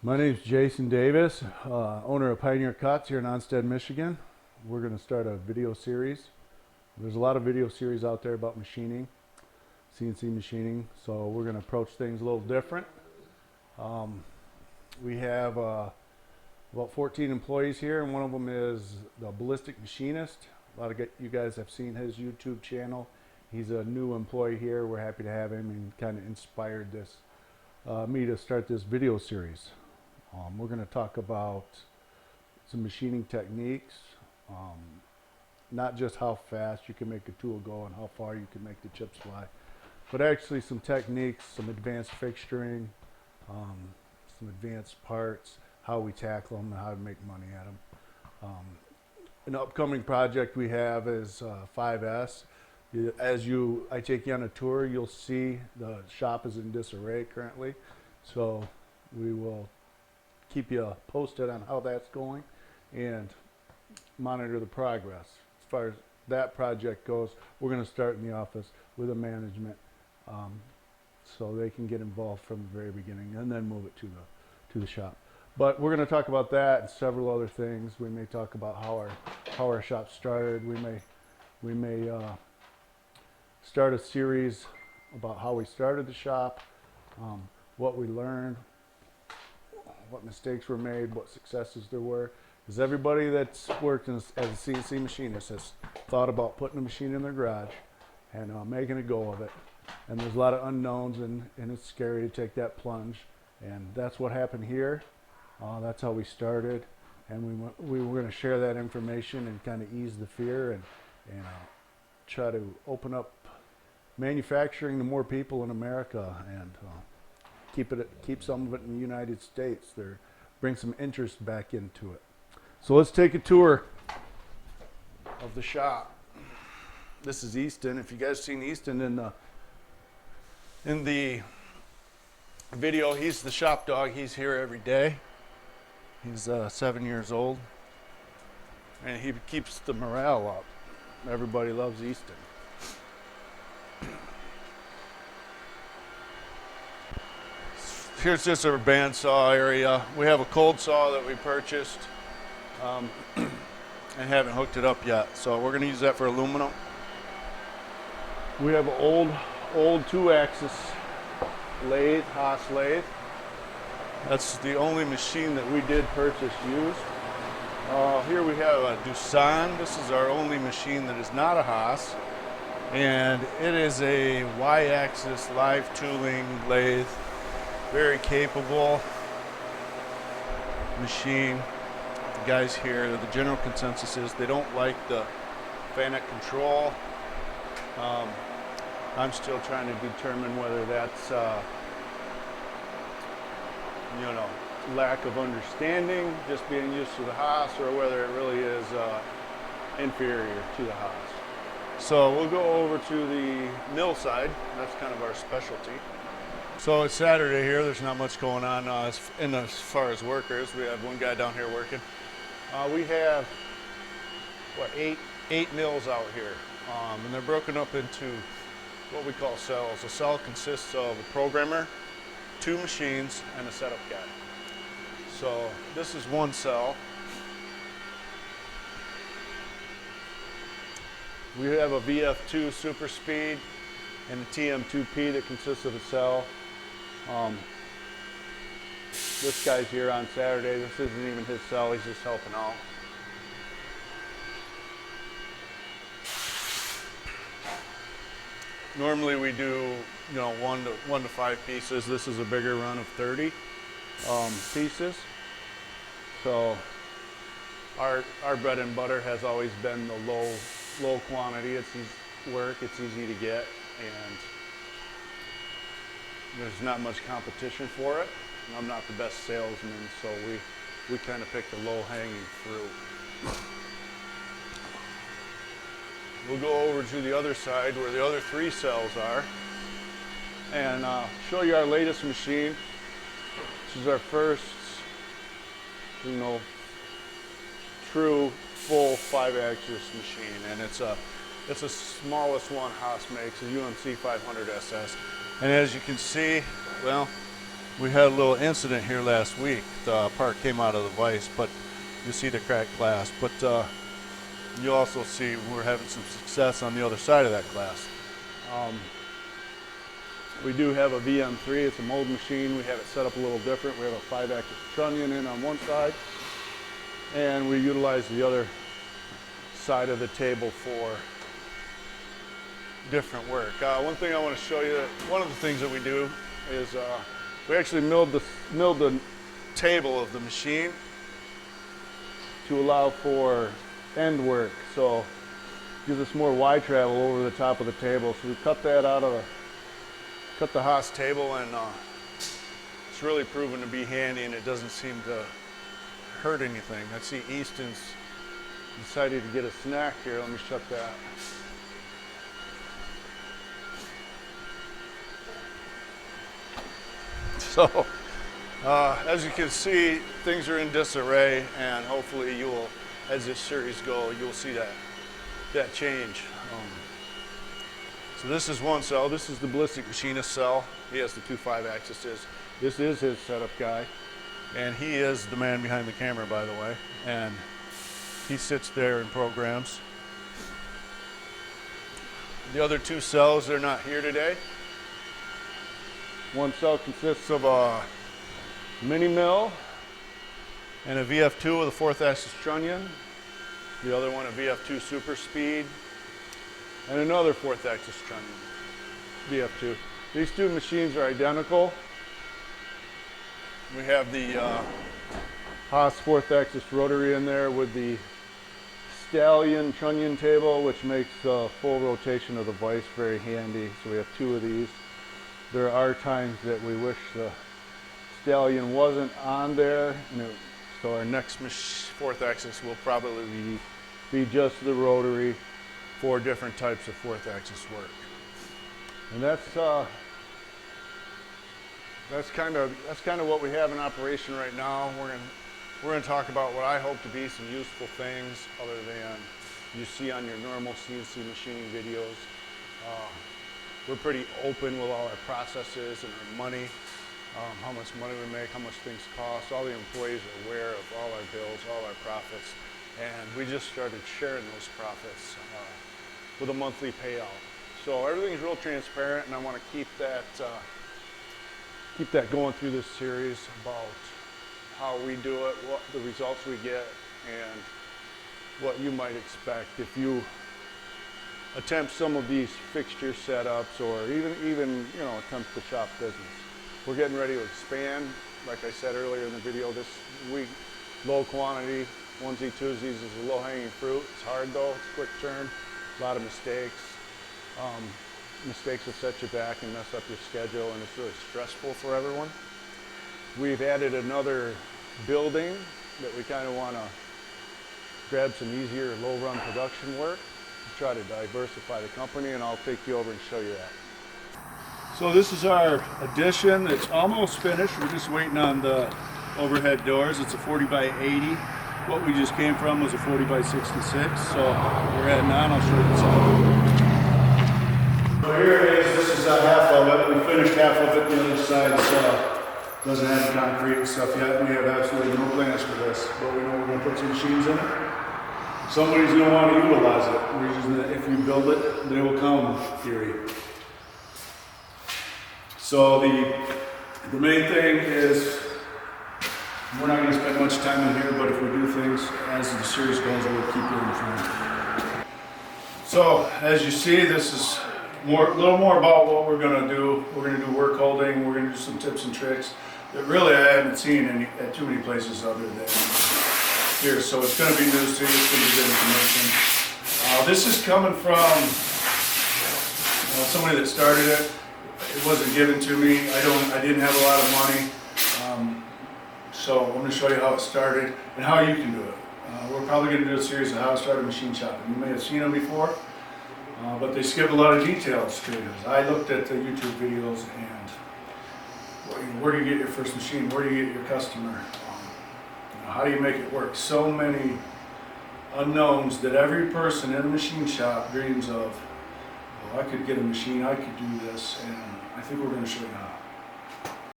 My name's Jason Davis, owner of Pioneer Cuts here in Onstead, Michigan. We're going to start a video series. There's a lot of video series out there about machining, CNC machining, so we're going to approach things a little different. We have about 14 employees here, and one of them is the ballistic machinist. A lot of you guys have seen his YouTube channel. He's a new employee here. We're happy to have him, and kind of inspired me to start this video series. We're going to talk about some machining techniques, not just how fast you can make a tool go and how far you can make the chips fly, but actually some techniques, some advanced fixturing, some advanced parts, how we tackle them and how to make money at them. An upcoming project we have is 5S. I take you on a tour, you'll see the shop is in disarray currently, so we will keep you posted on how that's going and monitor the progress. As far as that project goes, we're going to start in the office with the management, so they can get involved from the very beginning and then move it to the shop. But we're going to talk about that and several other things. We may talk about how our shop started. We may start a series about how we started the shop, what we learned, what mistakes were made, what successes there were. Because everybody that's worked as a CNC machinist has thought about putting a machine in their garage and making a go of it. And there's a lot of unknowns, and it's scary to take that plunge. And that's what happened here. That's how we started. And we were going to share that information and kind of ease the fear and try to open up manufacturing to more people in America, and keep some of it in the United States. Bring some interest back into it. So let's take a tour of the shop. This is Easton. If you guys seen Easton in the video, he's the shop dog. He's here every day. He's 7 years old, and he keeps the morale up. Everybody loves Easton. Here's just our bandsaw area. We have a cold saw that we purchased and haven't hooked it up yet, so we're going to use that for aluminum. We have an old 2-axis lathe, Haas lathe. That's the only machine that we did purchase used. Here we have a Doosan. This is our only machine that is not a Haas, and it is a Y-axis live tooling lathe. Very capable machine. The guys here, the general consensus is they don't like the FANUC control. I'm still trying to determine whether that's lack of understanding, just being used to the Haas, or whether it really is inferior to the Haas. So we'll go over to the mill side. That's kind of our specialty. So it's Saturday here. There's not much going on as far as workers. We have one guy down here working. We have eight mills out here, and they're broken up into what we call cells. A cell consists of a programmer, 2 machines, and a setup guy. So this is one cell. We have a VF2 super speed and a TM2P that consists of a cell. This guy's here on Saturday. This isn't even his cell, he's just helping out. Normally we do 1 to 5 pieces. This is a bigger run of 30 pieces. So our bread and butter has always been the low quantity. It's easy work, it's easy to get, and there's not much competition for it. I'm not the best salesman, so we kind of pick the low-hanging fruit. We'll go over to the other side where the other 3 cells are and show you our latest machine. This is our first, true full 5-axis machine, and it's the smallest one Haas makes, a UMC 500 SS. And as you can see, well, We had a little incident here last week. The part came out of the vise, but you see the cracked glass. But you also see we're having some success on the other side of that glass. We do have a VM3, it's a mold machine. We have it set up a little different. We have a 5-axis trunnion in on one side, and we utilize the other side of the table for different work. One thing I want to show you, one of the things that we do is we actually milled the table of the machine to allow for end work. So gives us more Y travel over the top of the table. So we cut that out of cut the Haas table, and it's really proven to be handy, and it doesn't seem to hurt anything. I see Easton's decided to get a snack here. Let me shut that. So as you can see, things are in disarray, and hopefully you will, as this series goes, you'll see that change. So this is one cell. This is the ballistic machinist cell. He has the 2 5-axes. This is his setup guy, and he is the man behind the camera, by the way. And he sits there and programs. The other 2 cells, they're not here today. One cell consists of a mini mill and a VF2 with a 4th axis trunnion. The other one a VF2 super speed and another 4th axis trunnion, VF2. These 2 machines are identical. We have the Haas 4th axis rotary in there with the Stallion trunnion table, which makes full rotation of the vise very handy. So we have 2 of these. There are times that we wish the Stallion wasn't on there, so our next 4th axis will probably be just the rotary for different types of 4th axis work. And that's kind of what we have in operation right now. We're gonna talk about what I hope to be some useful things other than you see on your normal CNC machining videos. We're pretty open with all our processes and our money, how much money we make, how much things cost. All the employees are aware of all our bills, all our profits, and we just started sharing those profits with a monthly payout. So everything's real transparent, and I want to keep that going through this series about how we do it, what the results we get, and what you might expect if you attempt some of these fixture setups, or even attempt the shop business. We're getting ready to expand. Like I said earlier in the video, this week, low quantity, onesie twosies is a low-hanging fruit. It's hard though, it's quick turn, a lot of mistakes. Mistakes will set you back and mess up your schedule, and it's really stressful for everyone. We've added another building that we kind of want to grab some easier low-run production work to try to diversify the company, and I'll take you over and show you that. So this is our addition. It's almost finished. We're just waiting on the overhead doors. It's a 40 by 80. What we just came from was a 40 by 66. So we're heading on. I'll show you this. So here it is. This is half of it. We finished half of it. The other side doesn't have concrete and stuff yet. We have absolutely no plans for this, but we know we're going to put some machines in it. Somebody's going to want to utilize it. The reason that if we build it, they will come theory. So the main thing is, we're not going to spend much time in here, but if we do things as the series goes, we'll keep you informed. So as you see, this is a little more about what we're going to do. We're going to do work holding. We're going to do some tips and tricks that really I haven't seen at too many places other than here. So it's going to be news to you. It's going to be good information. This is coming from somebody that started it. It wasn't given to me. I didn't have a lot of money. So I'm going to show you how it started and how you can do it. We're probably going to do a series of how to start a machine shop. You may have seen them before, but they skip a lot of details to it. I looked at the YouTube videos and where do you get your first machine? Where do you get your customer? How do you make it work? So many unknowns that every person in a machine shop dreams of. Well, I could get a machine, I could do this, and I think we're going to show you how.